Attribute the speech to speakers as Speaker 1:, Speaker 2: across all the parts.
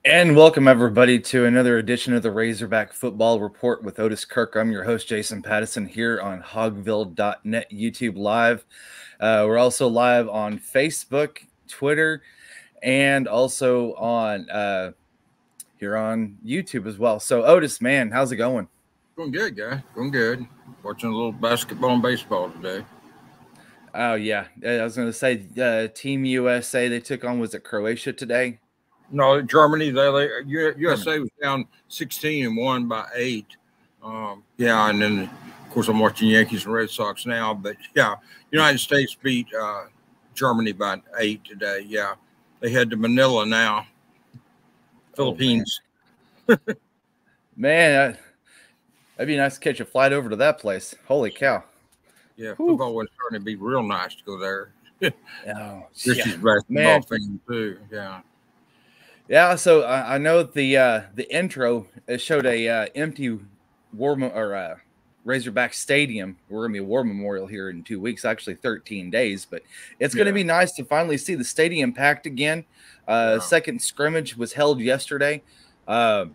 Speaker 1: And welcome everybody to another edition of the Razorback Football Report with Otis Kirk. I'm your host, Jason Pattyson, here on hogville.net YouTube Live. We're also live on Facebook, Twitter, and also on here on YouTube as well. So Otis, man, how's it going?
Speaker 2: Going good, guy. Going good. Watching a little basketball and baseball today.
Speaker 1: Oh yeah, I was going to say Team USA. They took on, was it Croatia today?
Speaker 2: No, Germany. USA was down 16 and won by 8. Yeah, and then of course I'm watching Yankees and Red Sox now. But yeah, United States beat Germany by 8 today. Yeah, they head to Manila now. Philippines.
Speaker 1: Man, that'd be nice to catch a flight over to that place. Holy cow!
Speaker 2: Yeah, football was starting to be real nice to go there.
Speaker 1: Oh,
Speaker 2: Richie's basketball fan too. Yeah.
Speaker 1: Yeah, so I know the intro it showed a empty Razorback Stadium. We're gonna be a war memorial here in 2 weeks, actually 13 days, but it's gonna be nice to finally see the stadium packed again. Second scrimmage was held yesterday. Kind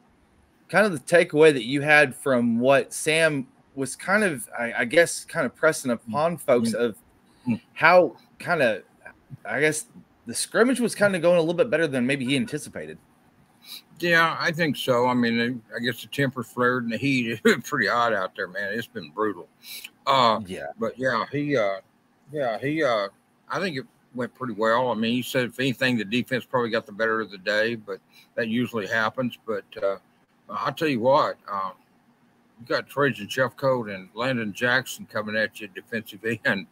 Speaker 1: of the takeaway that you had from what Sam was kind of, I guess, kind of pressing upon folks of how kind of, I guess, the scrimmage was kind of going a little bit better than maybe he anticipated.
Speaker 2: Yeah, I think so. I mean, I guess the temper flared and the heat. It's pretty hot out there, man. It's been brutal. But yeah, I think it went pretty well. I mean, he said if anything, the defense probably got the better of the day, but that usually happens. But I'll tell you what, you got Trajan Jeffcoat and Landon Jackson coming at you defensive end.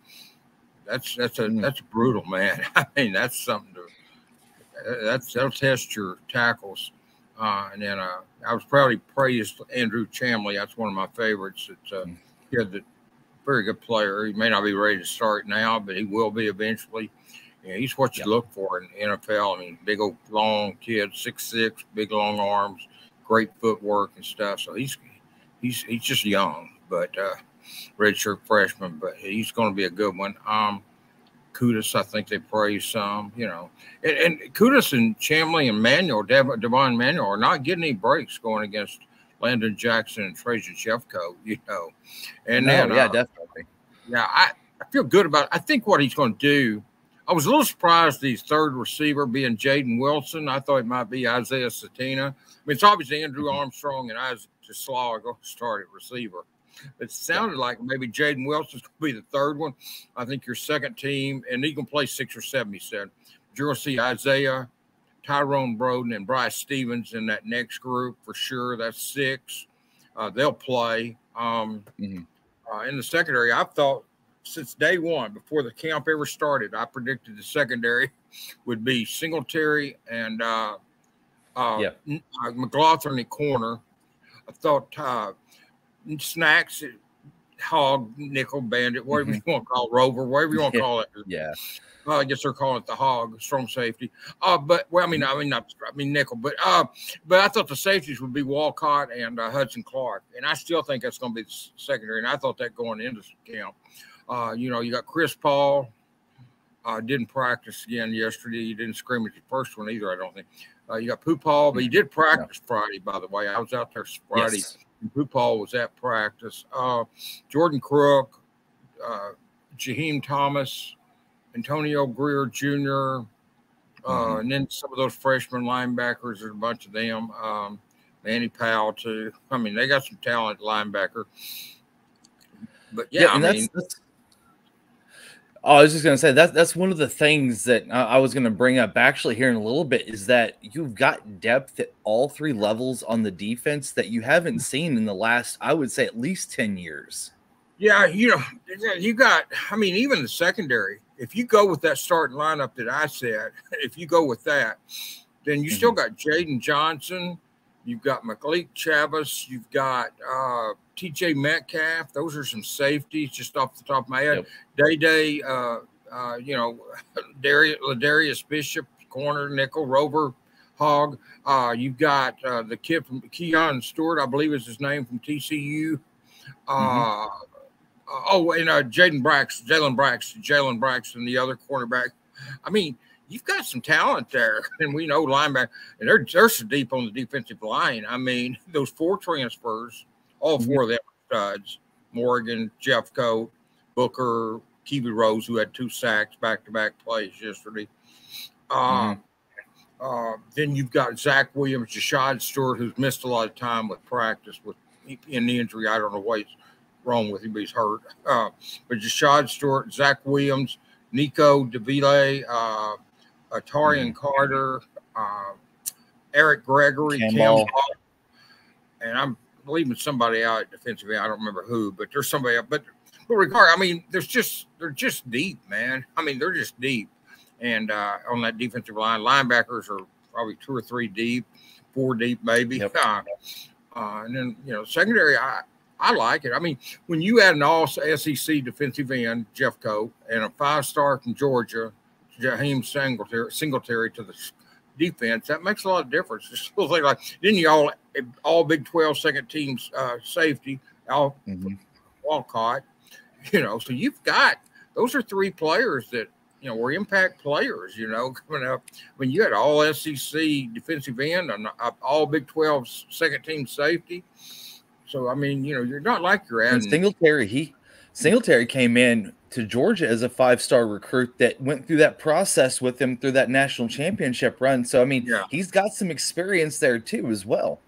Speaker 2: That's brutal, man. I mean, that's something that'll test your tackles. And then I was proudly praised Andrew Chamley. That's one of my favorites. He had the very good player. He may not be ready to start now, but he will be eventually. He's what you look for in the NFL. I mean, big old long kid, 6'6", big long arms, great footwork and stuff. So he's just young, but redshirt freshman, but he's going to be a good one. Kudus, I think they praise some, and Kudus and Chamley and Devon Manuel are not getting any breaks going against Landon Jackson and Trajan Jeffcoat, And then,
Speaker 1: definitely.
Speaker 2: Yeah, I feel good about it. I think what he's going to do, I was a little surprised his third receiver being Jaden Wilson. I thought it might be Isaiah Satina. I mean, it's obviously Andrew Armstrong and Isaac Slaw are going to start at receiver. It sounded like maybe Jaden Wilson's going to be the third one. I think your second team, and he can play 6 or 7, he said. You're going to see Isaiah, Tyrone Broden, and Bryce Stevens in that next group for sure. That's 6. They'll play. In the secondary, I've thought since day one, before the camp ever started, I predicted the secondary would be Singletary and McLaughlin at corner. I thought Snacks, Hog, Nickel, Bandit, whatever you want to call it, Rover, whatever you want to call it.
Speaker 1: Yeah.
Speaker 2: Well, I guess they're calling it the Hog, strong safety. Nickel, but I thought the safeties would be Walcott and Hudson Clark, and I still think that's going to be the secondary. And I thought that going into camp. You got Chris Paul. Didn't practice again yesterday. He didn't scrimmage the first one either, I don't think. You got Paul, but he did practice Friday, by the way. I was out there Friday. Yes. Paul was at practice. Jordan Crook, Jaheim Thomas, Antonio Greer Jr., and then some of those freshman linebackers, there's a bunch of them. Manny Powell, too. I mean, they got some talent linebacker. But,
Speaker 1: I was just going to say that's one of the things that I was going to bring up actually here in a little bit is that you've got depth at all 3 levels on the defense that you haven't seen in the last, I would say, at least 10 years.
Speaker 2: Yeah, you got, I mean, even the secondary, if you go with that starting lineup that I said, if you go with that, then you still got Jaden Johnson, you've got Malik Chavis, you've got TJ Metcalf. Those are some safeties just off the top of my head. Yep. Day, Ladarius Bishop, corner, nickel, Rover, Hog. You've got the kid from Keon Stewart, I believe is his name, from TCU. Jalen Braxton, the other cornerback. I mean, you've got some talent there, and we know linebacker, and they're so deep on the defensive line. I mean, those 4 transfers, all 4 of them are studs. Morgan, Jeffcoat, Booker, Kiwi Rose, who had 2 sacks back-to-back plays yesterday. Then you've got Zach Williams, Jashad Stewart, who's missed a lot of time with practice in the injury. I don't know what's wrong with him, but he's hurt. But Jashad Stewart, Zach Williams, Nico DeVille, Tarian Carter, Eric Gregory, Campbell, and I'm leaving somebody out at defensive end. I don't remember who, but there's somebody else. But regard, I mean, they're just deep, man. I mean, they're just deep. And on that defensive line, linebackers are probably 2 or 3 deep, 4 deep maybe.
Speaker 1: Yep.
Speaker 2: And then, secondary, I like it. I mean, when you add an all-SEC defensive end, Jeffcoat, and a 5-star from Georgia, Jaheim Singletary to the defense, that makes a lot of difference. It feels like then you all Big 12 second teams safety, Walcott, so you've got those are 3 players that were impact players, coming up. When you had all SEC defensive end and all Big 12 second team safety. So, I mean, you're not like you're adding.
Speaker 1: Singletary came in to Georgia as a 5-star recruit that went through that process with him through that national championship run. So, I mean, he's got some experience there too as well.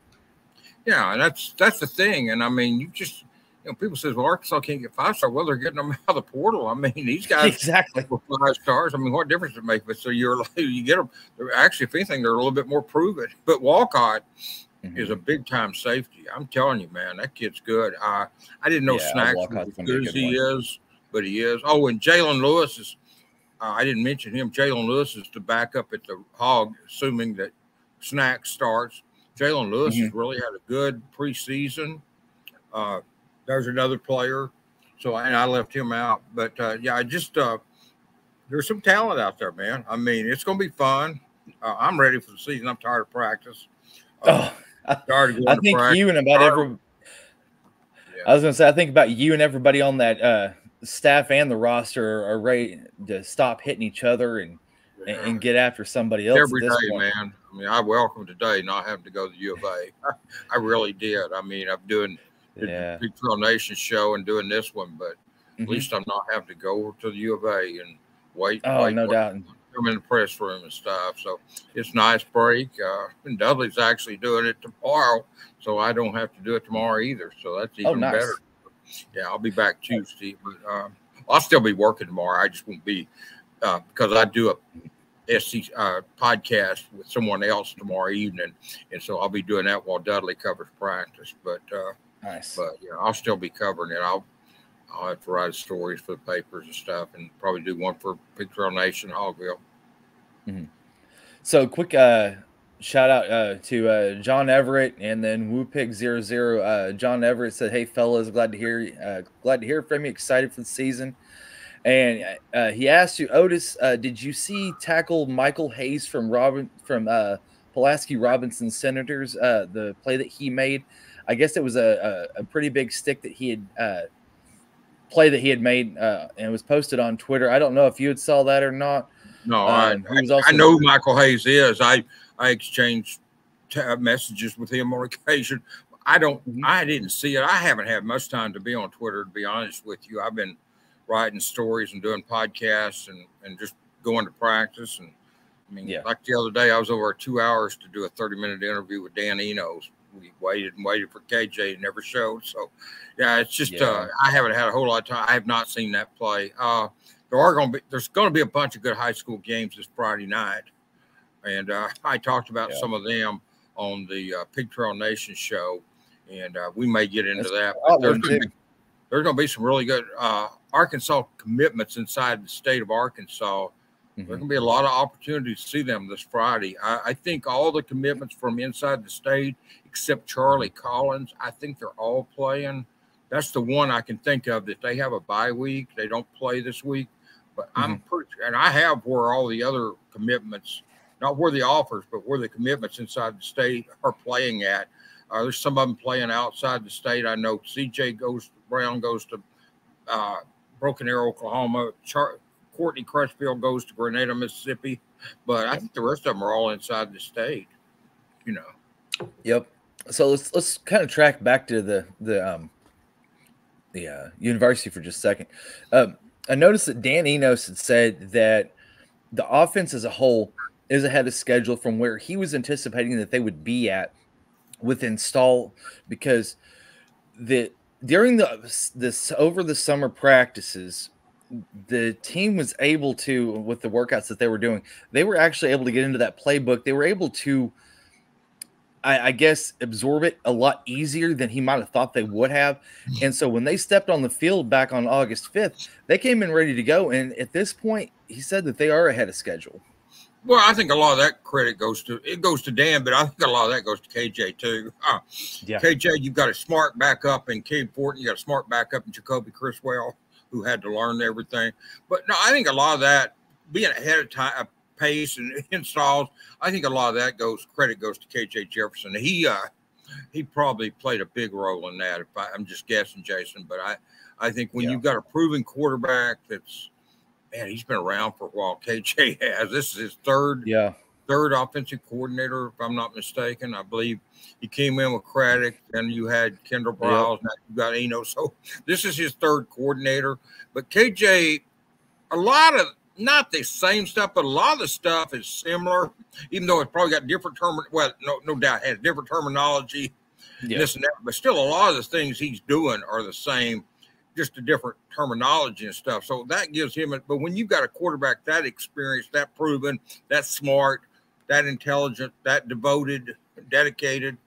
Speaker 2: Yeah, and that's the thing. And I mean, you just people says, well, Arkansas can't get 5-star. Well, they're getting them out of the portal. I mean, these guys
Speaker 1: exactly
Speaker 2: 5 stars. I mean, what difference does it make? But so you get them. Actually, if anything, they're a little bit more proven. But Walcott is a big time safety. I'm telling you, man, that kid's good. I didn't know Snacks was as good as he is, but he is. Oh, and Jalen Lewis is. I didn't mention him. Jalen Lewis is the backup at the Hog, assuming that Snacks starts. Jalen Lewis has really had a good preseason. There's another player, so I left him out. But I just there's some talent out there, man. I mean, it's going to be fun. I'm ready for the season. I'm tired of practice.
Speaker 1: I think you and about every. I was going to say, I think about you and everybody on that staff and the roster are ready to stop hitting each other and get after somebody else
Speaker 2: every day, man. I mean, I welcome today not having to go to the U of A. I really did. I mean, I'm doing the Big 12 Nation show and doing this one, but at least I'm not having to go over to the U of A and wait.
Speaker 1: No doubt.
Speaker 2: I'm in the press room and stuff, so it's a nice break. And Dudley's actually doing it tomorrow, so I don't have to do it tomorrow either. So that's even better. Yeah, I'll be back Tuesday, but I'll still be working tomorrow. I just won't be because I do a SC podcast with someone else tomorrow evening, and so I'll be doing that while Dudley covers practice. But But I'll still be covering it. I'll have to write stories for the papers and stuff, and probably do one for Big 12 Nation, Hogville.
Speaker 1: So quick shout out to John Everett and then WooPig00. John Everett said, "Hey fellas, glad to hear from you. Excited for the season." And he asked you, Otis, did you see tackle Michael Hayes from Pulaski Robinson Senators? The play that he made, I guess it was a pretty big stick that he had play that he had made, and it was posted on Twitter. I don't know if you had saw that or not.
Speaker 2: No, I know who Michael Hayes is. I exchanged messages with him on occasion. I didn't see it. I haven't had much time to be on Twitter, to be honest with you. I've been writing stories and doing podcasts and just going to practice. And I mean, like the other day, I was over 2 hours to do a 30-minute interview with Dan Enos. We waited and waited for KJ, and never showed. So, it's just I haven't had a whole lot of time. I have not seen that play. There's going to be a bunch of good high school games this Friday night, and I talked about some of them on the Pig Trail Nation show, and we may get into that. But there's going to be some really good Arkansas commitments inside the state of Arkansas. There's going to be a lot of opportunities to see them this Friday. I think all the commitments from inside the state, except Charlie Collins, I think they're all playing. That's the one I can think of that they have a bye week. They don't play this week. But I'm pretty sure, and I have where all the other commitments, not where the offers, but where the commitments inside the state are playing at. There's some of them playing outside the state. I know CJ Brown goes to Broken Arrow, Oklahoma. Courtney Crutchfield goes to Grenada, Mississippi, but I think the rest of them are all inside the state. You know.
Speaker 1: Yep. So let's kind of track back to the university for just a second. I noticed that Dan Enos had said that the offense as a whole is ahead of schedule from where he was anticipating that they would be at with install, because during this over the summer practices, the team was able to, with the workouts that they were doing, they were actually able to get into that playbook. They were able to, I guess, absorb it a lot easier than he might have thought they would have. And so when they stepped on the field back on August 5th, they came in ready to go. And at this point, he said that they are ahead of schedule.
Speaker 2: Well, I think a lot of that credit goes to Dan, but I think a lot of that goes to KJ too. Yeah. KJ, you've got a smart backup in Cade Fortin. You got a smart backup in Jacoby Criswell, who had to learn everything. But no, I think a lot of that being ahead of time, pace and installs, I think a lot of that credit goes to KJ Jefferson. He probably played a big role in that. I'm just guessing, Jason, but I think when you've got a proven quarterback he's been around for a while. KJ has. This is his third offensive coordinator, if I'm not mistaken. I believe he came in with Craddock, then you had Kendall Briles, now you got Eno. So this is his third coordinator. But KJ, a lot of not the same stuff, but a lot of the stuff is similar, even though it's probably got different no doubt has different terminology, this and that, but still a lot of the things he's doing are the same, just a different terminology and stuff. So that gives him but when you've got a quarterback that experienced, that proven, that smart, that intelligent, that devoted, dedicated,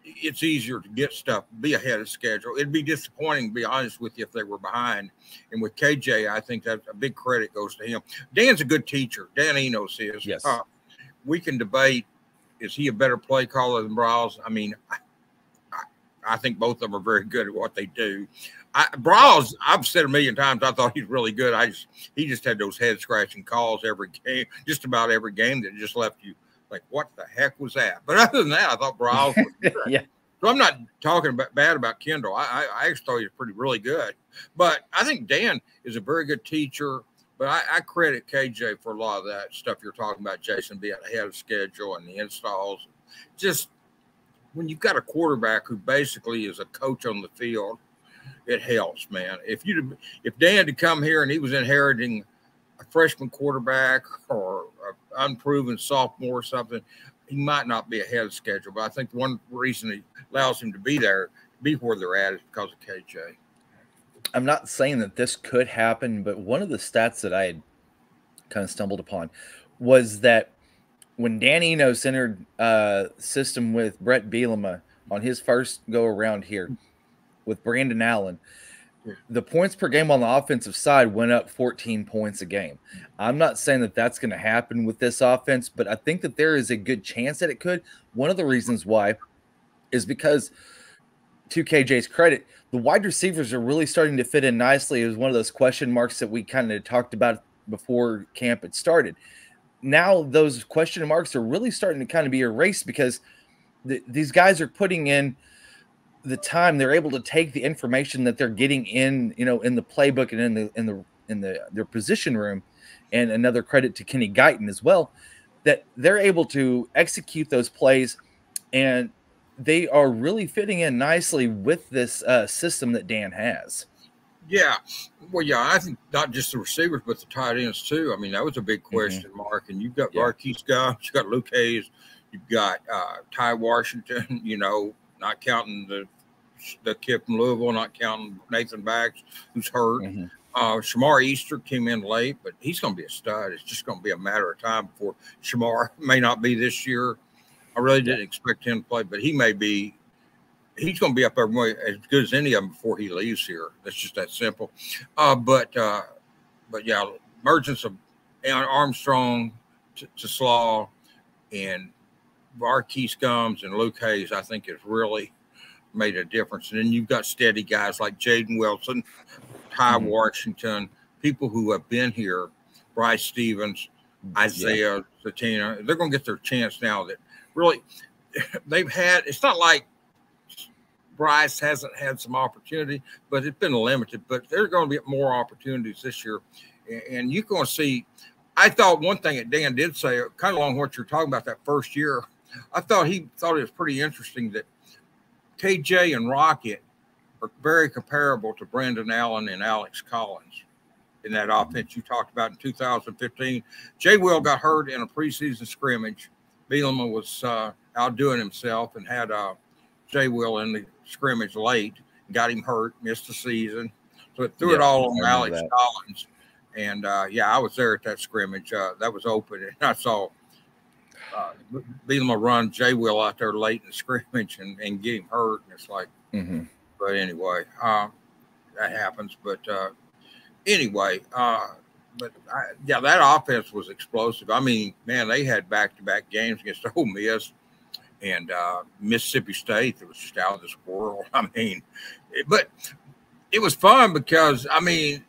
Speaker 2: it's easier to get stuff, be ahead of schedule. It'd be disappointing, to be honest with you, if they were behind. And with KJ, I think that a big credit goes to him. Dan's a good teacher. Dan Enos is.
Speaker 1: Yes.
Speaker 2: We can debate, is he a better play caller than Briles? I mean, I think both of them are very good at what they do. Briles, I've said a million times, I thought he's really good. He just had those head-scratching calls every game, just about every game, that just left you like, what the heck was that? But other than that, I thought Briles was good. So I'm not talking bad about Kendall. I actually thought he was really good. But I think Dan is a very good teacher. But I credit KJ for a lot of that stuff you're talking about, Jason, being ahead of schedule and the installs. Just when you've got a quarterback who basically is a coach on the field, it helps, man. If Dan had come here and he was inheriting a freshman quarterback or an unproven sophomore or something, he might not be ahead of schedule. But I think one reason he allows him to be where they're at, is because of KJ.
Speaker 1: I'm not saying that this could happen, but one of the stats that I had kind of stumbled upon was that when Dan Enos entered system with Brett Bielema on his first go around here with Brandon Allen, the points per game on the offensive side went up 14 points a game. I'm not saying that that's going to happen with this offense, but I think that there is a good chance that it could. One of the reasons why is because, to KJ's credit, the wide receivers are really starting to fit in nicely. It was one of those question marks that we kind of talked about before camp had started. Now those question marks are really starting to kind of be erased because these guys are putting in the time. They're able to take the information that they're getting in the playbook and in their position room. And another credit to Kenny Guyton as well, that they're able to execute those plays, and they are really fitting in nicely with this system that Dan has.
Speaker 2: Yeah. Well, yeah, I think not just the receivers, but the tight ends too. I mean, that was a big question mark. And you've got Marquise Gumbs, you've got Luke Hayes, you've got Ty Washington, not counting the kid from Louisville, not counting Nathan Bax, who's hurt. Shamar Easter came in late, but he's going to be a stud. It's just going to be a matter of time before Shamar may not be this year. I really didn't expect him to play, but he may be. He's going to be up there as good as any of them before he leaves here. That's just that simple. But yeah, emergence of Armstrong to Slaw and Marquise Gumbs and Luke Hayes, I think, has really made a difference. And then you've got steady guys like Jaden Wilson, Ty Washington, people who have been here, Bryce Stevens, Isaiah Zatina. They're going to get their chance now that really they've had. It's not like Bryce hasn't had some opportunity, but it's been limited. But there's going to be more opportunities this year. And you're going to see. I thought one thing that Dan did say, kind of along what you're talking about that first year, I thought he thought it was pretty interesting that KJ and Rocket are very comparable to Brandon Allen and Alex Collins in that offense you talked about in 2015. Jay Will got hurt in a preseason scrimmage. Bielema was outdoing himself and had Jay Will in the scrimmage late, got him hurt, missed the season. So it threw it all on Alex Collins. And, I was there at that scrimmage. That was open. And I saw Bielema run Jay Will out there late in the scrimmage and get him hurt. And it's like, but anyway, that happens. But anyway, that offense was explosive. I mean, man, they had back-to-back games against Ole Miss and Mississippi State. That was just out of this world. I mean, but it was fun because, I mean,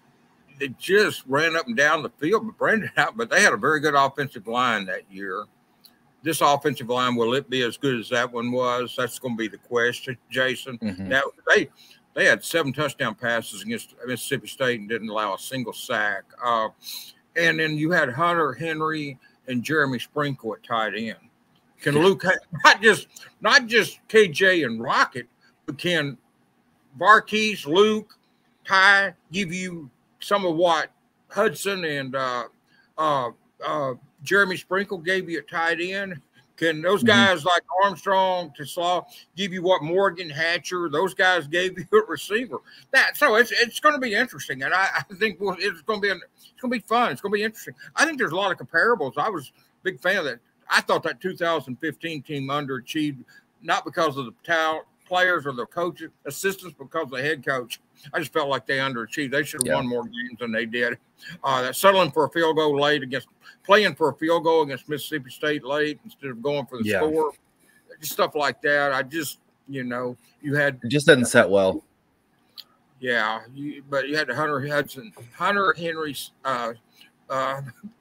Speaker 2: they just ran up and down the field, but they had a very good offensive line that year. This offensive line, will it be as good as that one was? That's going to be the question, Jason. Now, they had 7 touchdown passes against Mississippi State and didn't allow a single sack. And then you had Hunter Henry and Jeremy Sprinkle at tight end. Can Luke, not just KJ and Rocket, but can Varkey's, Luke, Ty give you some of what Hudson and Jeremy Sprinkle gave you at tight end? Can those guys like Armstrong, Slaw give you what Morgan, Hatcher, those guys gave you at receiver? So it's going to be interesting, and I think it's going to be fun. It's going to be interesting. I think there's a lot of comparables. I was a big fan of that. I thought that 2015 team underachieved, not because of the talent, players or the coaches, assistants, because of the head coach. I just felt like they underachieved. They should have won more games than they did. Settling for a field goal late playing for a field goal against Mississippi State late instead of going for the score, just stuff like that. I just, you had
Speaker 1: it just doesn't set well.
Speaker 2: Yeah, but you had Hunter Henry's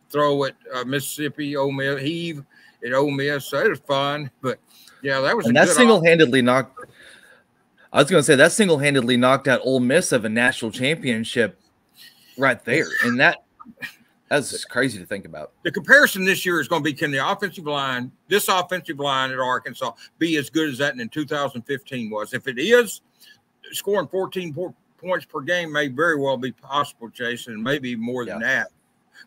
Speaker 2: throw at Mississippi, Ole Miss, heave at Ole Miss. So it was fun, but that was.
Speaker 1: And that single-handedly knocked. I was going to say that single-handedly knocked out Ole Miss of a national championship right there, and that's just crazy to think about.
Speaker 2: The comparison this year is going to be, can the offensive line at Arkansas, be as good as that in 2015 was? If it is, scoring 14 points per game may very well be possible, Jason, maybe more than that.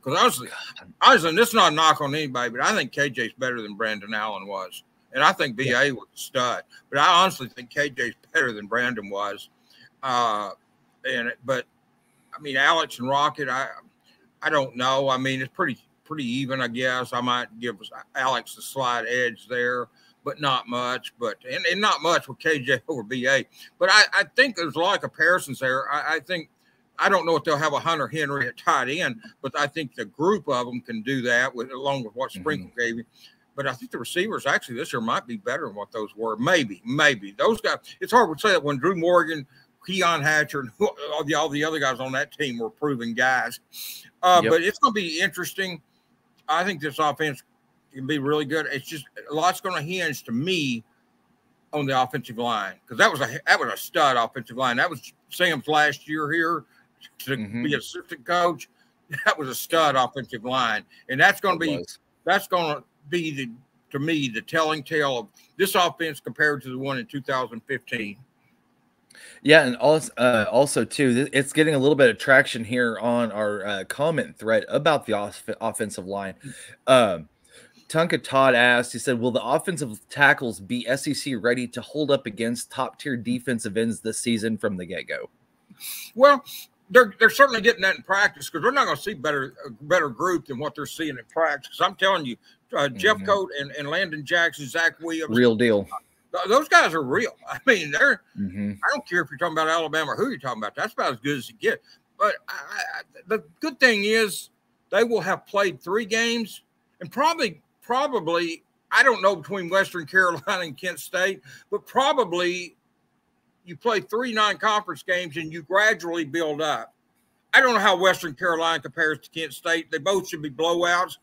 Speaker 2: Because honestly, this is not a knock on anybody, but I think KJ's better than Brandon Allen was. And I think BA was a stud. But I honestly think KJ's better than Brandon was. But, I mean, Alex and Rocket, I don't know. I mean, it's pretty even, I guess. I might give Alex a slight edge there, but not much. And not much with KJ over BA. But I think there's a lot of comparisons there. I don't know if they'll have a Hunter Henry at tight end, but I think the group of them can do that along with what Sprinkle gave you. But I think the receivers actually this year might be better than what those were. Maybe. Those guys, it's hard to say that when Drew Morgan, Keon Hatcher, and all the other guys on that team were proven guys. But it's going to be interesting. I think this offense can be really good. It's just a lot's going to hinge to me on the offensive line, because that was a stud offensive line. That was Sam's last year here to be assistant coach. That was a stud offensive line, and that's going to be to me the telling tale of this offense compared to the one in 2015.
Speaker 1: Yeah, and also too, it's getting a little bit of traction here on our comment thread about the offensive line. Tunka Todd asked, he said, will the offensive tackles be SEC ready to hold up against top-tier defensive ends this season from the get-go?
Speaker 2: Well, they're certainly getting that in practice, because they're not going to see a better group than what they're seeing in practice. I'm telling you, Jeff Coat and Landon Jackson, Zach Williams.
Speaker 1: Real deal.
Speaker 2: Those guys are real. I mean, they're I don't care if you're talking about Alabama or who you're talking about. That's about as good as you get. But the good thing is they will have played 3 games, and probably, I don't know between Western Carolina and Kent State, but probably you play 3 non-conference games and you gradually build up. I don't know how Western Carolina compares to Kent State. They both should be blowouts.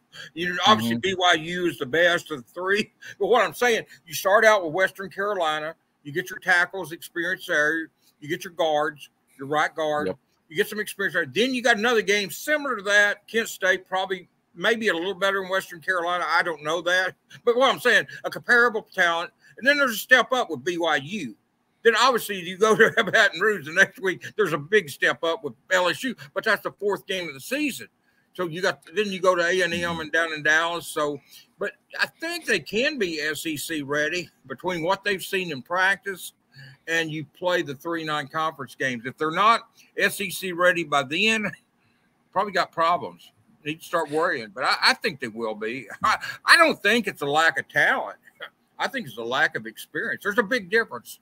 Speaker 2: Obviously BYU is the best of the 3. But what I'm saying, you start out with Western Carolina, you get your tackles experience there, you get your guards, your right guard, You get some experience there. Then you got another game similar to that. Kent State probably maybe a little better than Western Carolina. I don't know that. But what I'm saying, a comparable talent. And then there's a step up with BYU. Then obviously you go to Baton Rouge the next week. There's a big step up with LSU, but that's the 4th game of the season. So you got then you go to A&M and down in Dallas. So, but I think they can be SEC ready between what they've seen in practice and you play the 3 non-conference games. If they're not SEC ready by then, probably got problems. Need to start worrying. But I think they will be. I don't think it's a lack of talent. I think it's a lack of experience. There's a big difference.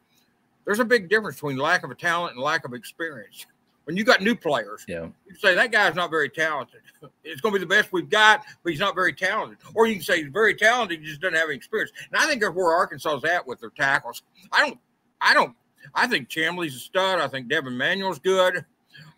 Speaker 2: There's a big difference between lack of a talent and lack of experience. When you got new players, you say that guy's not very talented. It's going to be the best we've got, but he's not very talented. Or you can say he's very talented, he just doesn't have any experience. And I think that's where Arkansas is at with their tackles. I think Chamley's a stud. I think Devin Manuel's good.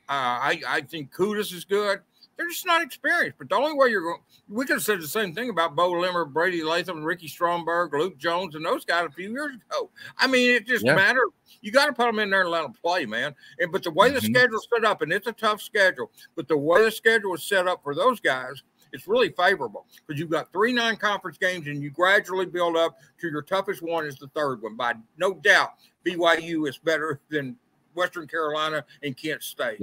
Speaker 2: I think Kudus is good. They're just not experienced. But the only way you're going, we could have said the same thing about Bo Limmer, Brady Latham, Ricky Stromberg, Luke Jones, and those guys a few years ago. I mean, it just matters. You got to put them in there and let them play, man. But the way the schedule's set up, and it's a tough schedule, but the way the schedule is set up for those guys, it's really favorable because you've got 3 non-conference games and you gradually build up to your toughest one is the 3rd one. By no doubt, BYU is better than Western Carolina and Kent State.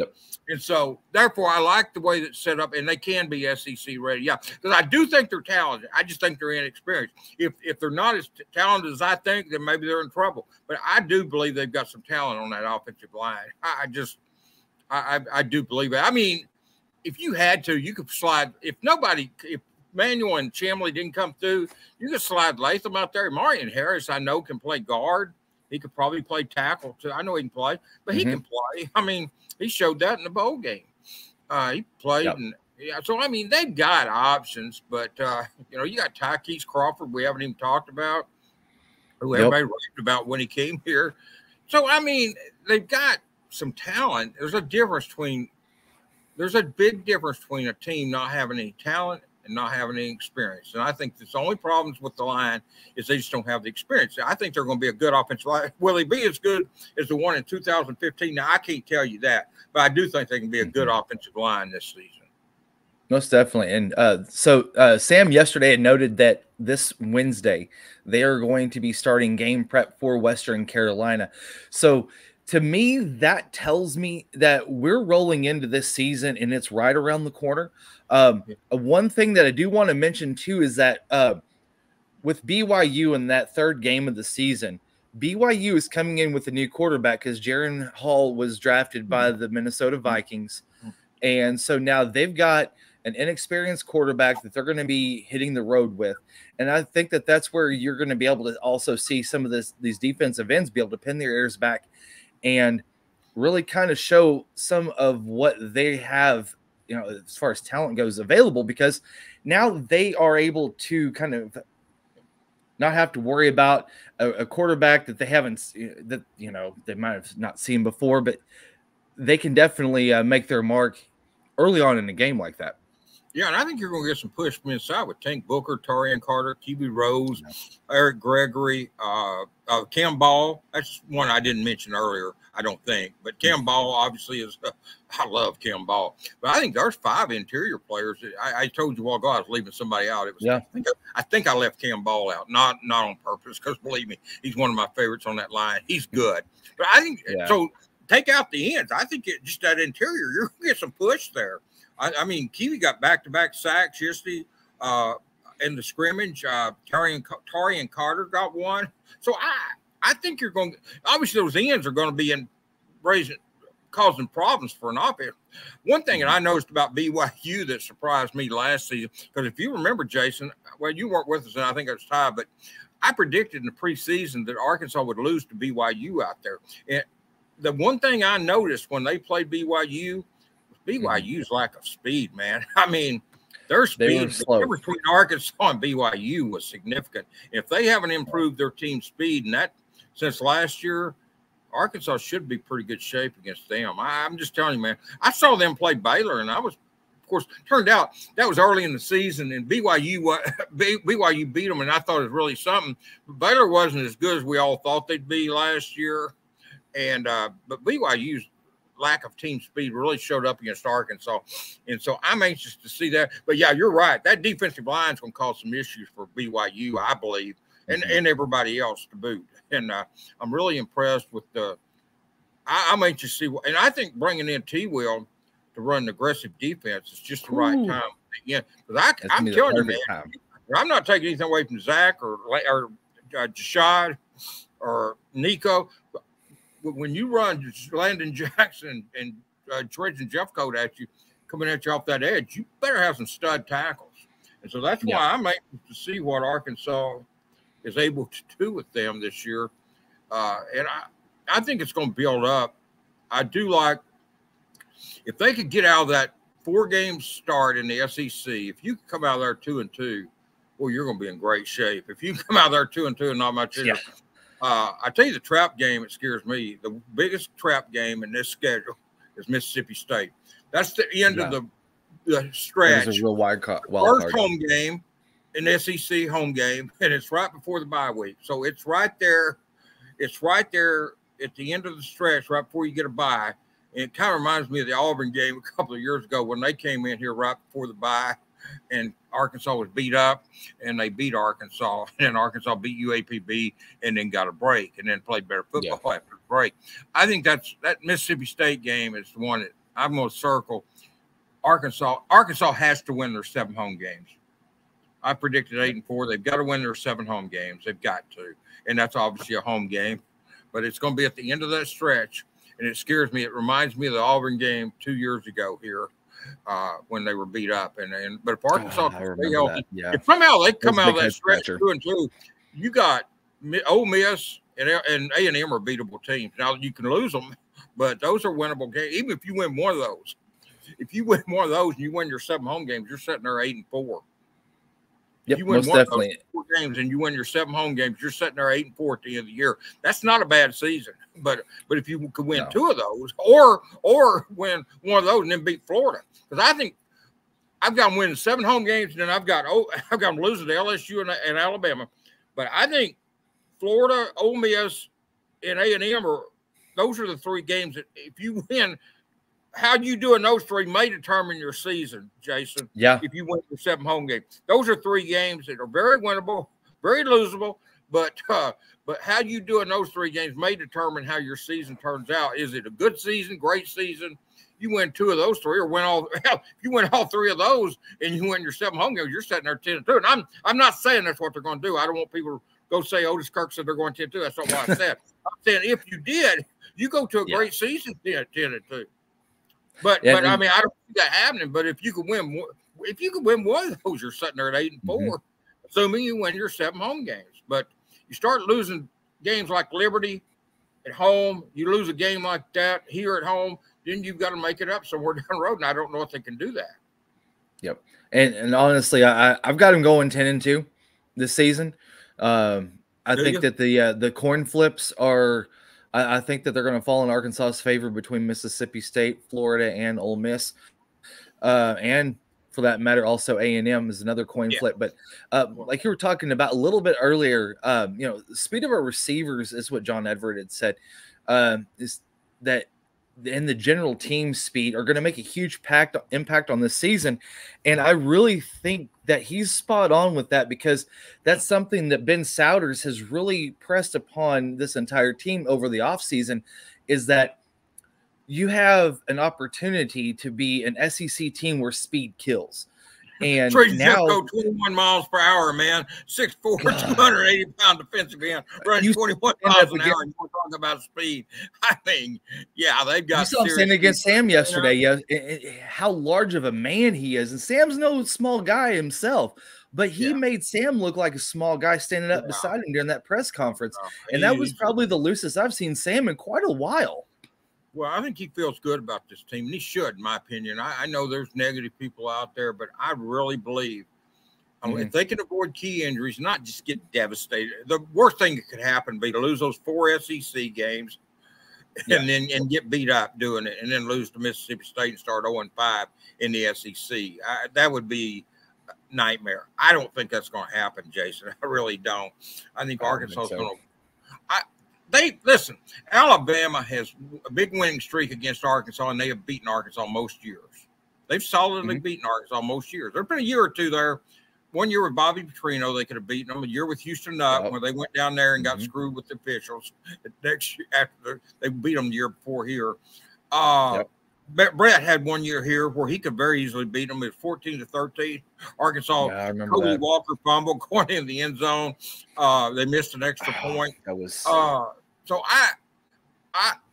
Speaker 2: And so, therefore, I like the way that's set up, and they can be SEC ready. Yeah, because I do think they're talented. I just think they're inexperienced. If they're not as talented as I think, then maybe they're in trouble. But I do believe they've got some talent on that offensive line. I do believe it. I mean, if you had to, you could slide. If Manuel and Chamley didn't come through, you could slide Latham out there. Marion Harris, I know, can play guard. He could probably play tackle too. I know he can play, but he can play. I mean, he showed that in the bowl game. He played, and so I mean, they've got options. But you got Tykees Crawford. We haven't even talked about who everybody raved about when he came here. So I mean, they've got some talent. There's a big difference between a team not having any talent and not having any experience. And I think the only problems with the line is they just don't have the experience. I think they're going to be a good offensive line. Will he be as good as the one in 2015? Now, I can't tell you that, but I do think they can be a good offensive line this season.
Speaker 1: Most definitely. And so Sam yesterday had noted that this Wednesday they are going to be starting game prep for Western Carolina. So to me, that tells me that we're rolling into this season and it's right around the corner. One thing that I do want to mention too is that with BYU in that 3rd game of the season, BYU is coming in with a new quarterback because Jaron Hall was drafted by the Minnesota Vikings. And so now they've got an inexperienced quarterback that they're going to be hitting the road with. And I think that that's where you're going to be able to also see some of these defensive ends be able to pin their ears back and really kind of show some of what they have, as far as talent goes, available, because now they are able to kind of not have to worry about a quarterback that they haven't, they might have not seen before, but they can definitely make their mark early on in a game like that.
Speaker 2: Yeah, and I think you're going to get some push from inside with Tank Booker, Tarian Carter, QB Rose, Eric Gregory, Cam Ball. That's one I didn't mention earlier, I don't think. But Cam Ball obviously is I love Cam Ball. But I think there's 5 interior players. I told you a while ago I was leaving somebody out. It was I think I left Cam Ball out, not on purpose, because believe me, he's one of my favorites on that line. He's good. But I think so take out the ends. I think just that interior, you're going to get some push there. I mean, Kiwi got back-to-back sacks yesterday in the scrimmage. Tarian Carter got one. So I think you're going to – obviously those ends are going to be causing problems for an offense. One thing that I noticed about BYU that surprised me last season, because if you remember, Jason, well, you weren't with us, and I think it was Ty, but I predicted in the preseason that Arkansas would lose to BYU out there. And the one thing I noticed when they played BYU's lack of speed, man. I mean, their speed between Arkansas and BYU was significant. If they haven't improved their team speed, and that since last year, Arkansas should be pretty good shape against them. I'm just telling you, man. I saw them play Baylor, and I was, of course, turned out that was early in the season, and BYU beat them, and I thought it was really something. But Baylor wasn't as good as we all thought they'd be last year, and but BYU's lack of team speed really showed up against Arkansas. And so I'm anxious to see that. But, yeah, you're right. That defensive line is going to cause some issues for BYU, I believe, and everybody else to boot. And I'm really impressed with I'm anxious to see. And I think bringing in T-Will to run an aggressive defense is just the right time. Yeah, because I'm telling you, man, I'm not taking anything away from Zach or Jashad or Nico. But when you run Landon Jackson and Trajan Jeffcoat at you, coming at you off that edge, you better have some stud tackles. And so that's why I'm anxious to see what Arkansas is able to do with them this year. And I think it's going to build up. I do like if they could get out of that 4-game start in the SEC. If you come out of there 2-2, well, you're going to be in great shape. If you come out there 2-2 and not much in it, I tell you, the trap game, it scares me. The biggest trap game in this schedule is Mississippi State. That's the end of the stretch.
Speaker 1: It's a real wild card.
Speaker 2: First home game, an SEC home game, and it's right before the bye week. So it's right there. It's right there at the end of the stretch, right before you get a bye. And it kind of reminds me of the Auburn game a couple of years ago when they came in here right before the bye, and Arkansas was beat up, and they beat Arkansas, and Arkansas beat UAPB, and then got a break, and then played better football after the break. I think that Mississippi State game is the one that I'm going to circle. Arkansas has to win their 7 home games. I predicted 8-4. They've got to win their 7 home games. They've got to, and that's obviously a home game, but it's going to be at the end of that stretch. And it scares me. It reminds me of the Auburn game 2 years ago here when they were beat up. But if Arkansas stay healthy, if somehow they come out of that stretch 2-2, you got Ole Miss and A&M are beatable teams. Now you can lose them, but those are winnable games. Even if you win one of those, and you win your 7 home games, you're sitting there 8-4.
Speaker 1: Yep,
Speaker 2: you win
Speaker 1: most
Speaker 2: one
Speaker 1: definitely.
Speaker 2: Of those 4 games and you win your 7 home games, you're sitting there 8-4 at the end of the year. That's not a bad season. But if you could win 2 of those, or win one of those and then beat Florida, because I think I've got them winning 7 home games, and then I've got them losing to LSU and Alabama. But I think Florida, Ole Miss, and A&M those are the 3 games that if you win. How you do in those 3 may determine your season, Jason.
Speaker 1: Yeah.
Speaker 2: If you win the 7 home games, those are 3 games that are very winnable, very losable. But how you do in those 3 games may determine how your season turns out. Is it a good season, great season? You win 2 of those 3, or win all. If you win all 3 of those, and you win your 7 home games, you're sitting there 10-2. And I'm not saying that's what they're going to do. I don't want people to go say Otis Kirk said they're going 10-2. That's not what I said. I'm saying if you did, you go to a great season 10-2. But I mean, I don't see that happening. But if you could win one of those, you're sitting there at 8-4, assuming you win your 7 home games. But you start losing games like Liberty at home, you lose a game like that here at home, then you've got to make it up somewhere down the road. And I don't know if they can do that.
Speaker 1: Yep. And honestly, I've got them going 10-2 this season. I think that the coin flips are. I think that they're going to fall in Arkansas's favor between Mississippi State, Florida, and Ole Miss, and for that matter, also A&M is another coin flip. But like you were talking about a little bit earlier, the speed of our receivers is what John Edward had said. Is that and the general team speed are going to make a huge impact on this season. And I really think that he's spot on with that, because that's something that Ben Souders has really pressed upon this entire team over the offseason, is that you have an opportunity to be an SEC team where speed kills. And now
Speaker 2: go 21 miles per hour, man. 6'4", 280-pound defensive end, running 21 miles an hour. And we're talking about speed. I mean, yeah, they've got.
Speaker 1: You saw him standing against Sam yesterday. Yeah, how large of a man he is, and Sam's no small guy himself, but he made Sam look like a small guy standing up beside him during that press conference, and that was probably the loosest I've seen Sam in quite a while.
Speaker 2: Well, I think he feels good about this team, and he should, in my opinion. I know there's negative people out there, but I really believe if they can avoid key injuries, not just get devastated. The worst thing that could happen would be to lose those 4 SEC games and get beat up doing it, and then lose to Mississippi State and start 0-5 in the SEC. That would be a nightmare. I don't think that's going to happen, Jason. I really don't. I think Arkansas is going to – listen. Alabama has a big winning streak against Arkansas, and they have beaten Arkansas most years. They've solidly beaten Arkansas most years. There's been a year or two there. 1 year with Bobby Petrino, they could have beaten them. A year with Houston Nutt, where they went down there and got screwed with the officials. Next year, after they beat them the year before here. Brett had 1 year here where he could very easily beat them. It was 14-13. Arkansas, Cody Walker fumble going in the end zone. They missed an extra point.
Speaker 1: That was
Speaker 2: so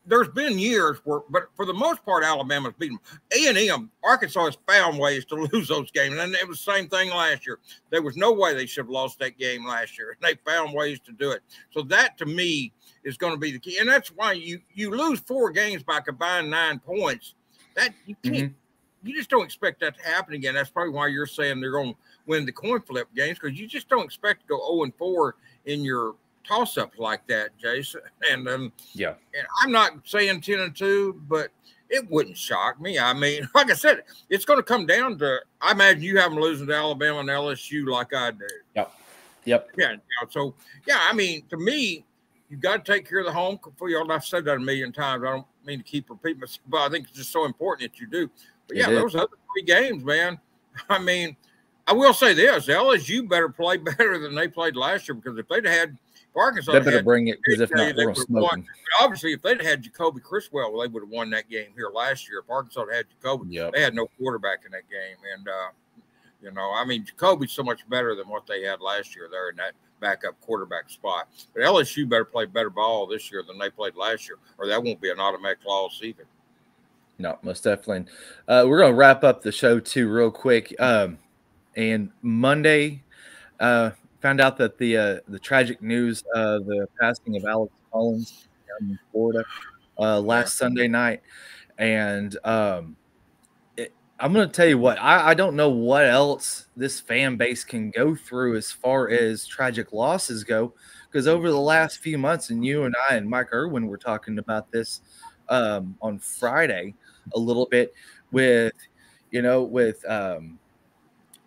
Speaker 2: there's been years where, but for the most part, Alabama's beaten them. A&M, Arkansas has found ways to lose those games, and it was the same thing last year. There was no way they should have lost that game last year, and they found ways to do it. So that, to me, is going to be the key, and that's why you lose 4 games by combined 9 points. That you can't, you just don't expect that to happen again. That's probably why you're saying they're going to win the coin flip games, because you just don't expect to go 0-4 in your toss-ups like that, Jason. And and I'm not saying 10-2, but it wouldn't shock me. I mean, like I said, it's going to come down to, I imagine you have them losing to Alabama and LSU like I do.
Speaker 1: Yep.
Speaker 2: Yeah. So I mean, to me, you got to take care of the home for y'all. I've said that a million times. I don't mean to keep repeating myself, but I think it's just so important that you do. But yeah, those other 3 games, man. I mean, I will say this: LSU better play better than they played last year, because if they'd had Arkansas,
Speaker 1: they better bring it, because if not, we're smoking.
Speaker 2: Obviously, if they'd had Jacoby Criswell, they would have won that game here last year. If Arkansas had Jacoby, they had no quarterback in that game, and you know, I mean, Jacoby's so much better than what they had last year there in that backup quarterback spot. But LSU better play better ball this year than they played last year, or that won't be an automatic loss either.
Speaker 1: No, most definitely. We're going to wrap up the show too real quick. And Monday, found out that the tragic news of the passing of Alex Collins down in Florida last Sunday night. And I'm going to tell you what, I don't know what else this fan base can go through as far as tragic losses go, because over the last few months, and you and I and Mike Irwin were talking about this on Friday a little bit with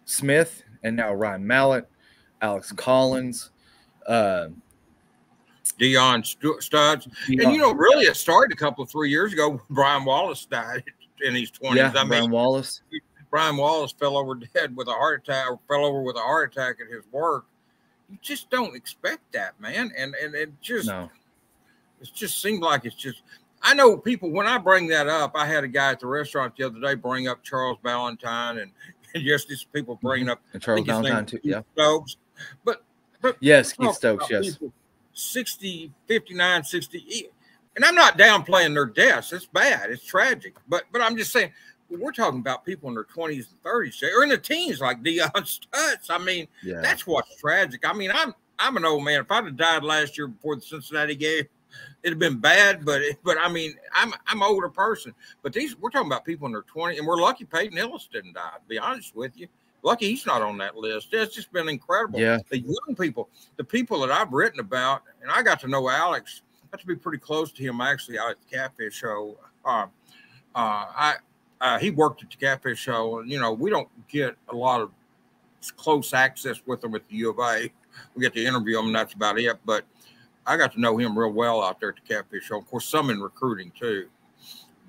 Speaker 1: Smith, and now Ryan Mallett, Alex Collins,
Speaker 2: Deion Studs. And, you know, really it started a 3 years ago. Brian Wallace died in his 20s.
Speaker 1: Yeah, Brian Wallace
Speaker 2: fell over dead with a heart attack, or fell over with a heart attack at his work. You just don't expect that, man. And it just, it just seemed like it's just, I know people, when I bring that up, I had a guy at the restaurant the other day bring up Charles Valentine, and just these people bring up
Speaker 1: and Charles Valentine too. Yeah.
Speaker 2: Stokes. But
Speaker 1: yes, Keith Stokes, yes.
Speaker 2: 60, 59, 60. And I'm not downplaying their deaths. It's bad. It's tragic. But I'm just saying, we're talking about people in their 20s and 30s, or in the teens, like Deion Stutz. I mean, that's what's tragic. I mean, I'm an old man. If I'd have died last year before the Cincinnati game, it'd have been bad. But I mean, I'm an older person. But we're talking about people in their 20s, and we're lucky Peyton Hillis didn't die, to be honest with you. Lucky he's not on that list. It's just been incredible.
Speaker 1: Yeah.
Speaker 2: The young people, the people that I've written about, and I got to know Alex. Got to be pretty close to him actually out at the Catfish Show. He worked at the Catfish Show, and you know, we don't get a lot of close access with him at the U of A. We get to interview him, and that's about it. But I got to know him real well out there at the Catfish Show. Of course, some in recruiting too.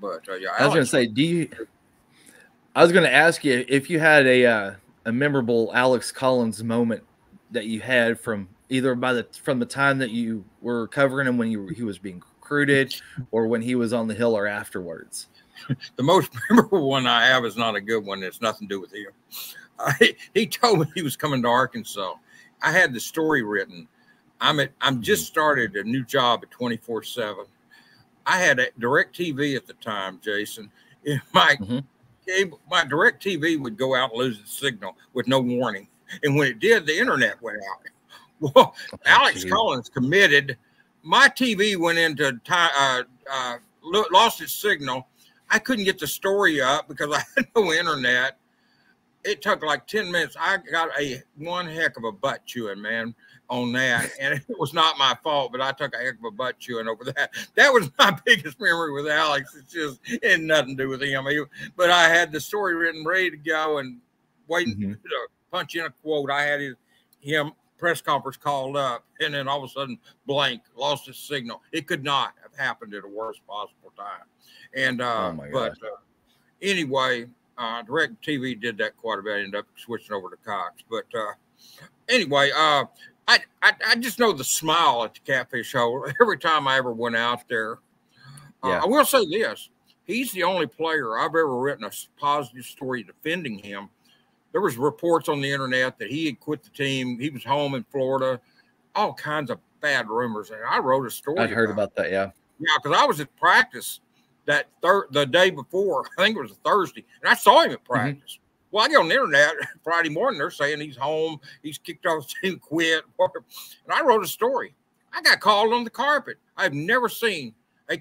Speaker 2: But yeah,
Speaker 1: I was going to say, I was going to ask you if you had a memorable Alex Collins moment that you had from either from the time that you were covering him when he was being recruited, or when he was on the Hill, or afterwards.
Speaker 2: The most memorable one I have is not a good one. It's nothing to do with him. He told me he was coming to Arkansas. I had the story written. I'm just started a new job at 24/7. I had a DirecTV at the time, Jason. My DirecTV would go out and lose its signal with no warning, and when it did, the internet went out. Well, Alex Collins committed. My TV went into lost its signal. I couldn't get the story up because I had no internet. It took like 10 minutes. I got one heck of a butt chewing, man, on that. And it was not my fault, but I took a heck of a butt chewing over that. That was my biggest memory with Alex. It had nothing to do with him. But I had the story written, ready to go, and waiting to punch in a quote. I had him press conference called up, and then all of a sudden, blank, lost its signal. It could not have happened at the worst possible time. And
Speaker 1: Oh my gosh.
Speaker 2: Anyway, Direct TV did that quite a bit. I ended up switching over to Cox. But anyway, I just know the smile at the Catfish Hole every time I ever went out there. I will say this. He's the only player I've ever written a positive story defending him. There was reports on the internet that he had quit the team. He was home in Florida, all kinds of bad rumors. And I wrote a story.
Speaker 1: I'd heard about that, yeah.
Speaker 2: Yeah, because I was at practice the day before. I think it was a Thursday, and I saw him at practice. Well, I get on the internet Friday morning. They're saying he's home. He's kicked off the team, quit. And I wrote a story. I got called on the carpet. I've never seen a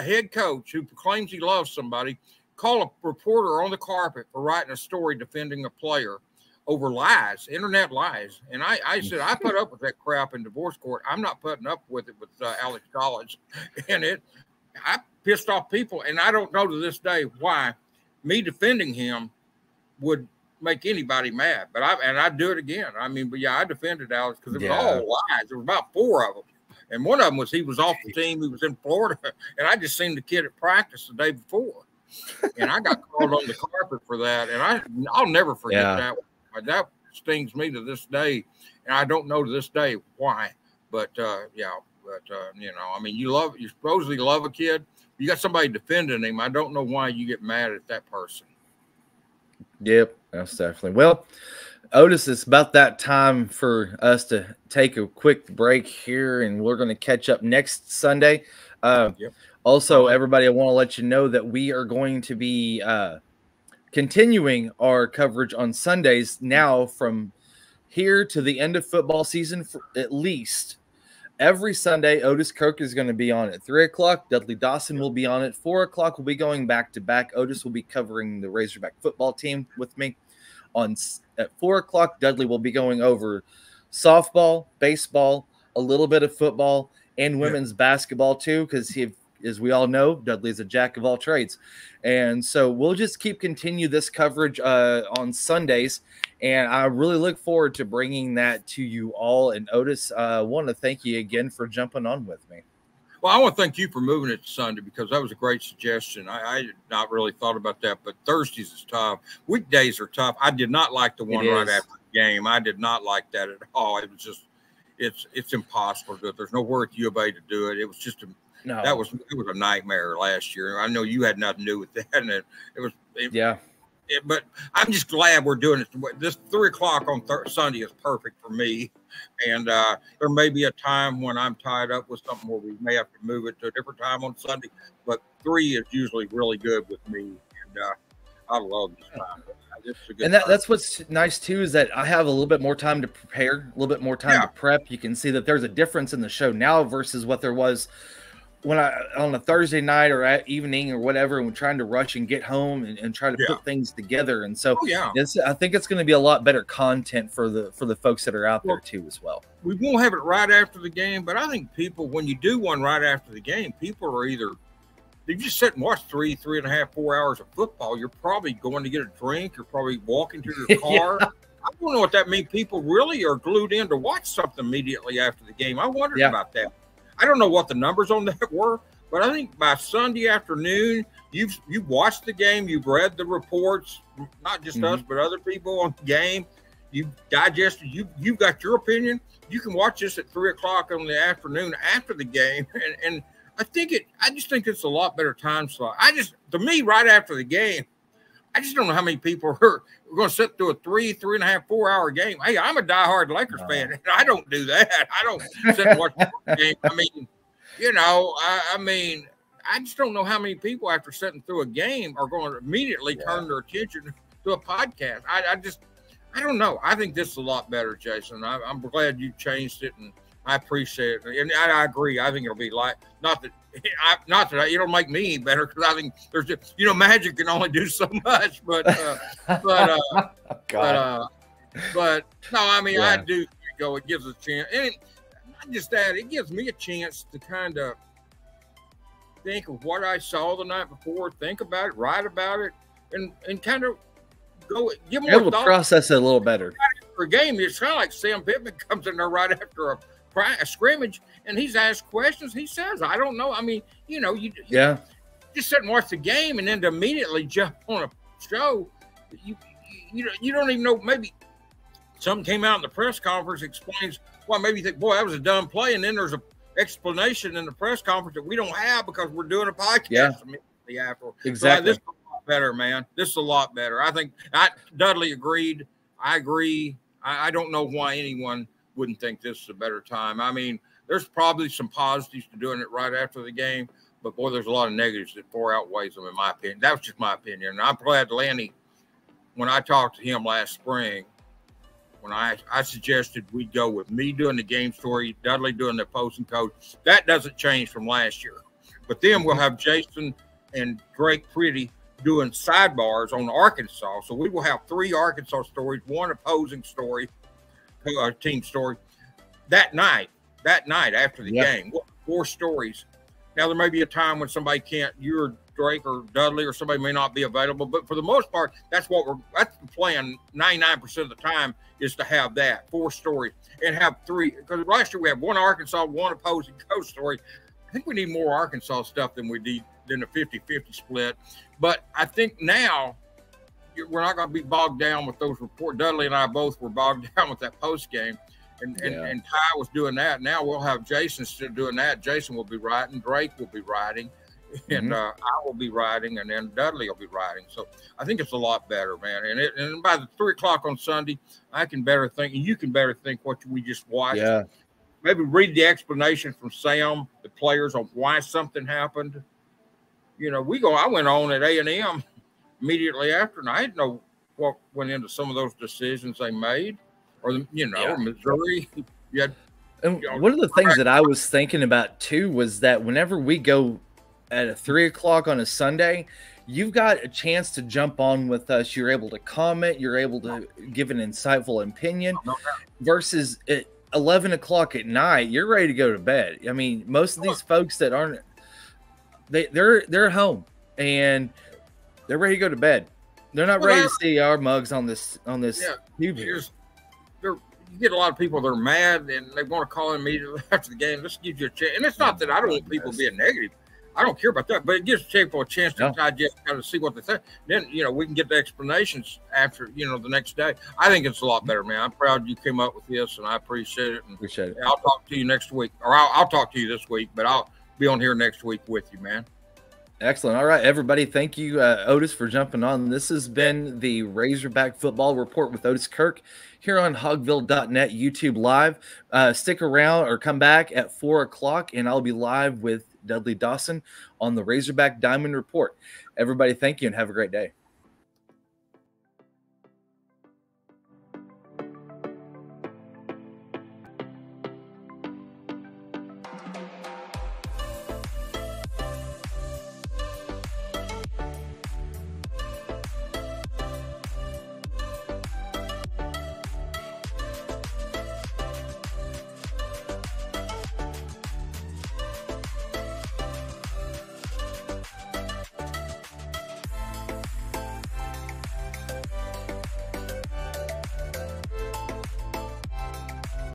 Speaker 2: head coach who claims he loves somebody, call a reporter on the carpet for writing a story defending a player over lies, internet lies. And I said, I put up with that crap in divorce court. I'm not putting up with it with Alex College. And I pissed off people. And I don't know to this day why me defending him would make anybody mad. But I'd do it again. I mean, but yeah, I defended Alex because it was all lies. There was about 4 of them. And one of them was he was off the team. He was in Florida. And I just seen the kid at practice the day before. And I got called on the carpet for that. And I'll never forget that. That stings me to this day. And I don't know to this day why. But, you know, I mean, you supposedly love a kid. You got somebody defending him. I don't know why you get mad at that person.
Speaker 1: Yep, that's definitely. Well, Otis, it's about that time for us to take a quick break here, and we're going to catch up next Sunday. Also, everybody, I want to let you know that we are going to be continuing our coverage on Sundays now from here to the end of football season, for at least. Every Sunday, Otis Kirk is going to be on at 3 o'clock. Dudley Dawson will be on at 4 o'clock. We'll be going back to back. Otis will be covering the Razorback football team with me. At 4 o'clock, Dudley will be going over softball, baseball, a little bit of football, and women's basketball too, because as we all know, Dudley is a jack of all trades. And so we'll just continue this coverage on Sundays. And I really look forward to bringing that to you all. And Otis, I want to thank you again for jumping on with me.
Speaker 2: Well, I want to thank you for moving it to Sunday because that was a great suggestion. I had not really thought about that, but Thursdays is tough. Weekdays are tough. I did not like the one right after the game. I did not like that at all. It was just, it's impossible to do it. There's nowhere at U of A to do it. It was just it was a nightmare last year. I know you had nothing to do with that, and but I'm just glad we're doing it. This 3 o'clock on Sunday is perfect for me. And there may be a time when I'm tied up with something where we may have to move it to a different time on Sunday. But 3 is usually really good with me. And I love this time.
Speaker 1: And that's what's nice, too, is that I have a little bit more time to prepare, a little bit more time to prep. You can see that there's a difference in the show now versus what there was when on a Thursday night or evening or whatever, and we're trying to rush and get home and try to put things together. And so I think it's going to be a lot better content for the folks that are out there too as well.
Speaker 2: We won't have it right after the game, but I think people, when you do one right after the game, people are either, if you just sit and watch 3.5, 4 hours of football, you're probably going to get a drink. You're probably walking to your car. I don't know what that means. People really are glued in to watch something immediately after the game. I wondered about that. I don't know what the numbers on that were, but I think by Sunday afternoon, you've watched the game, you've read the reports, not just us, but other people on the game. You've digested, you've got your opinion. You can watch this at 3 o'clock on the afternoon after the game. And I just think it's a lot better time slot. To me, right after the game, I just don't know how many people are going to sit through a 3.5, 4 hour game. Hey, I'm a diehard Lakers fan, and I don't do that. I don't sit and watch the game. I mean, you know, I just don't know how many people after sitting through a game are going to immediately turn their attention to a podcast. I don't know. I think this is a lot better, Jason. I'm glad you changed it, and I appreciate it. And I agree. I think it'll be not that it'll make me any better, because I think there's just, magic can only do so much. But no, I mean, I do go. It gives a chance, and not just that, it gives me a chance to kind of think of what I saw the night before, think about it, write about it, and kind of go give more
Speaker 1: thought. Process it a little better.
Speaker 2: after a game, it's kind of like Sam Pittman comes in there right after a scrimmage, and he's asked questions. He says, "I don't know." I mean, you just sit and watch the game, and then to immediately jump on a show, you don't even know. Maybe something came out in the press conference explains why. Maybe you think, "Boy, that was a dumb play," and then there's a explanation in the press conference that we don't have because we're doing a podcast immediately after.
Speaker 1: Exactly.
Speaker 2: So this is a lot better, man. This is a lot better. I think Dudley agreed. I agree. I don't know why anyone wouldn't think this is a better time. I mean, there's probably some positives to doing it right after the game, but boy, there's a lot of negatives that far outweighs them, in my opinion. That was just my opinion. And I'm glad Lanny, when I talked to him last spring, when I suggested we go with me doing the game story, Dudley doing the opposing coach, that doesn't change from last year. But then we'll have Jason and Drake Pretty doing sidebars on Arkansas. So we will have 3 Arkansas stories, 1 opposing story, team story that night after the game. 4 stories. Now, there may be a time when somebody can't, you or Drake or Dudley or somebody may not be available, but for the most part, that's the plan 99% of the time is to have that 4 stories and have 3. Because last year we had 1 Arkansas, 1 opposing coach story. I think we need more Arkansas stuff than we need than a 50-50 split. But I think now we're not going to be bogged down with those reports. Dudley and I both were bogged down with that post game. And Ty was doing that. Now we'll have Jason still doing that. Jason will be writing. Drake will be writing. And I will be writing. And then Dudley will be writing. So I think it's a lot better, man. And by the 3 o'clock on Sunday, I can better think. And you can better think what we just watched.
Speaker 1: Yeah.
Speaker 2: Maybe read the explanation from Sam, the players, on why something happened. I went on at A&M immediately after, and I didn't know what went into some of those decisions they made. Or Missouri.
Speaker 1: One of the things that I was thinking about too was that whenever we go at 3 o'clock on a Sunday, you've got a chance to jump on with us. You're able to comment. You're able to give an insightful opinion. Versus at 11 o'clock at night, you're ready to go to bed. I mean, most of these folks that aren't, they're home and they're ready to go to bed. They're not ready to see our mugs on this tube here.
Speaker 2: You get a lot of people that are mad and they want to call immediately after the game. This gives you a chance. And it's not that I don't want people being negative. I don't care about that. But it gives people a chance to digest, kind of see what they think. Then, we can get the explanations after, the next day. I think it's a lot better, man. I'm proud you came up with this, and I appreciate it. And
Speaker 1: appreciate it.
Speaker 2: I'll talk to you next week. Or I'll talk to you this week, but I'll be on here next week with you, man.
Speaker 1: Excellent. All right, everybody. Thank you, Otis, for jumping on. This has been the Razorback Football Report with Otis Kirk here on hogville.net YouTube Live. Stick around or come back at 4 o'clock, and I'll be live with Dudley Dawson on the Razorback Diamond Report. Everybody, thank you, and have a great day.